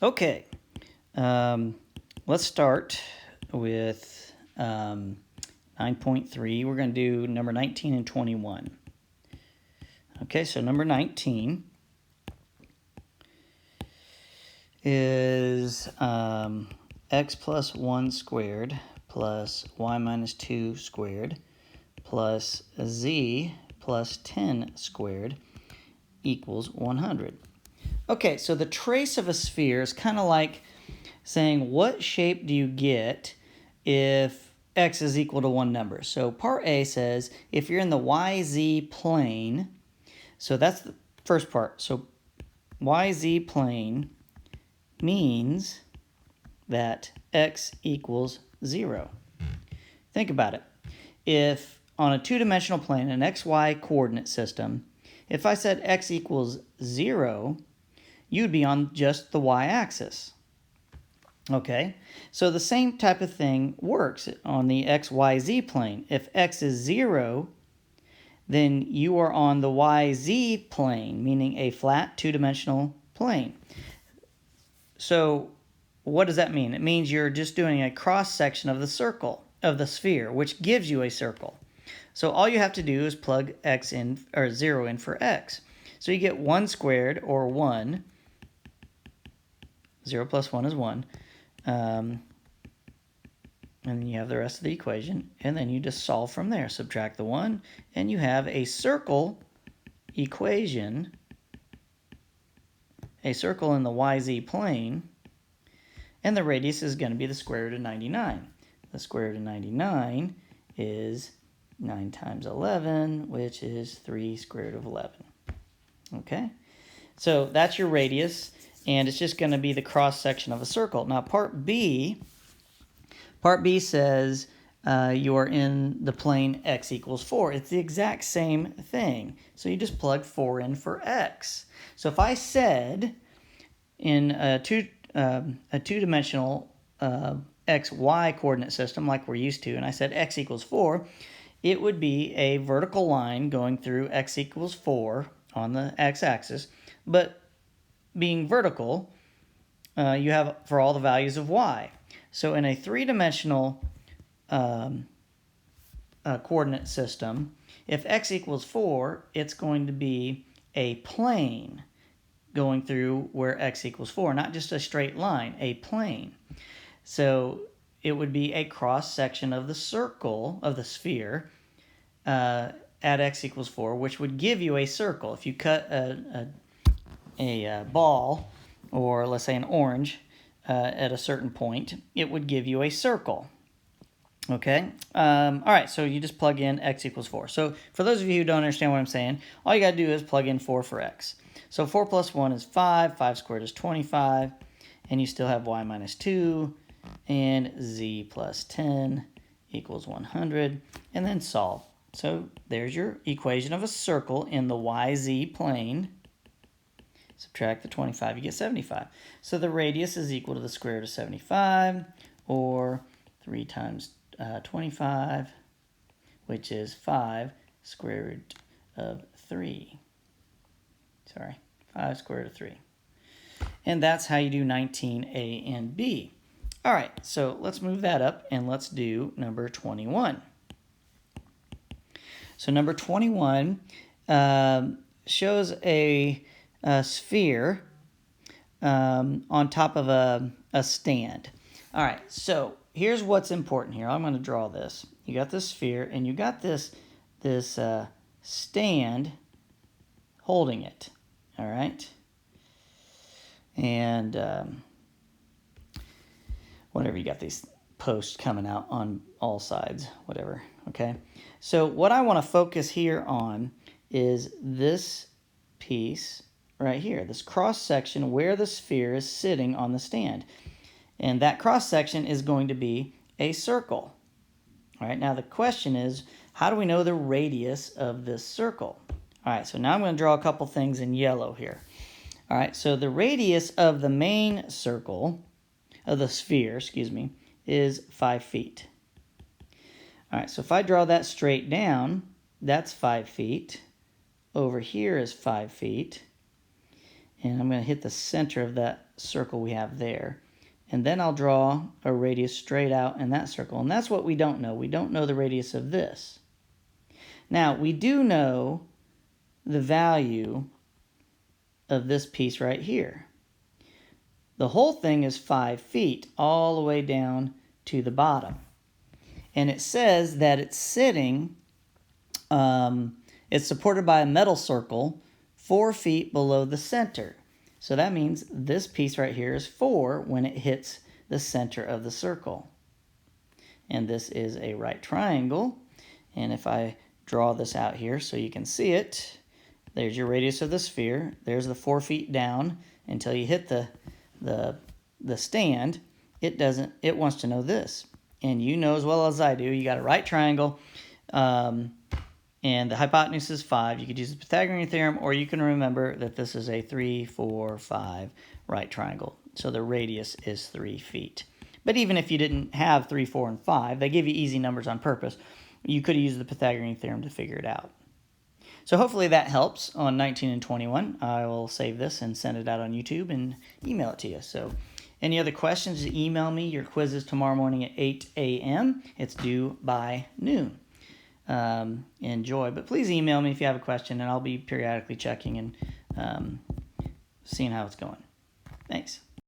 Okay, let's start with 9.3. We're going to do number 19 and 21. Okay, so number 19 is x plus 1 squared plus y minus 2 squared plus z plus 10 squared equals 100. Okay, so the trace of a sphere is kind of like saying what shape do you get if x is equal to one number. So part A says if you're in the YZ plane, so that's the first part. So YZ plane means that x equals 0. Think about it. If on a two-dimensional plane, an xy coordinate system, if I said x equals 0, you'd be on just the y-axis. Okay, so the same type of thing works on the xyz plane. If x is 0, then you are on the yz plane, meaning a flat two-dimensional plane. So what does that mean? It means you're just doing a cross-section of the circle, of the sphere, which gives you a circle. So all you have to do is plug x in, or 0 in for x. So you get 1 squared, or 1. 0 plus 1 is 1. And then you have the rest of the equation, and then you just solve from there. Subtract the 1, and you have a circle equation, a circle in the YZ plane, and the radius is going to be the square root of 99. The square root of 99 is 9 times 11, which is 3 square root of 11. Okay? So that's your radius, and it's just going to be the cross-section of a circle. Now, Part B says you are in the plane x equals 4. It's the exact same thing. So you just plug 4 in for x. So if I said in a two-dimensional xy coordinate system like we're used to, and I said x equals 4, it would be a vertical line going through x equals 4 on the x-axis, but being vertical, you have for all the values of y. So in a three-dimensional coordinate system, if x equals 4, it's going to be a plane going through where x equals 4, not just a straight line, a plane. So it would be a cross-section of the circle, of the sphere, at x equals 4, which would give you a circle. If you cut a ball, or let's say an orange, at a certain point, it would give you a circle. Okay? All right, so you just plug in x equals 4. So for those of you who don't understand what I'm saying, all you got to do is plug in 4 for x. So 4 plus 1 is 5, 5 squared is 25, and you still have y minus 2, and z plus 10 equals 100, and then solve. So there's your equation of a circle in the YZ plane. Subtract the 25, you get 75. So the radius is equal to the square root of 75, or 3 times 25, which is 5 square root of 3. Sorry, 5 square root of 3. And that's how you do 19A and B. All right, so let's move that up, and let's do number 21. So number 21 shows a sphere on top of a stand. All right, so here's what's important here. I'm going to draw this. You got this sphere, and you got this stand holding it. All right, and whatever, you got these posts coming out on all sides, whatever. Okay, so what I want to focus here on is this piece right here, this cross section where the sphere is sitting on the stand. And that cross section is going to be a circle. All right, now the question is, how do we know the radius of this circle? All right, so now I'm going to draw a couple things in yellow here. All right, so the radius of the main circle, of the sphere, is 5 feet. All right, so if I draw that straight down, that's 5 feet. Over here is 5 feet. And I'm going to hit the center of that circle we have there. And then I'll draw a radius straight out in that circle. And that's what we don't know. We don't know the radius of this. Now, we do know the value of this piece right here. The whole thing is 5 feet all the way down to the bottom. And it says that it's sitting, it's supported by a metal circle 4 feet below the center. So that means this piece right here is 4 when it hits the center of the circle. And this is a right triangle. And if I draw this out here so you can see it, there's your radius of the sphere. There's the 4 feet down until you hit the stand. It wants to know this. And you know as well as I do, you got a right triangle. And the hypotenuse is 5. You could use the Pythagorean theorem, or you can remember that this is a 3, 4, 5 right triangle. So the radius is 3 feet. But even if you didn't have 3, 4, and 5, they give you easy numbers on purpose. You could use the Pythagorean theorem to figure it out. So hopefully that helps on 19 and 21. I will save this and send it out on YouTube and email it to you. So any other questions, email me. Your quiz is tomorrow morning at 8 a.m. It's due by noon. Enjoy, but please email me if you have a question, and I'll be periodically checking and seeing how it's going. Thanks.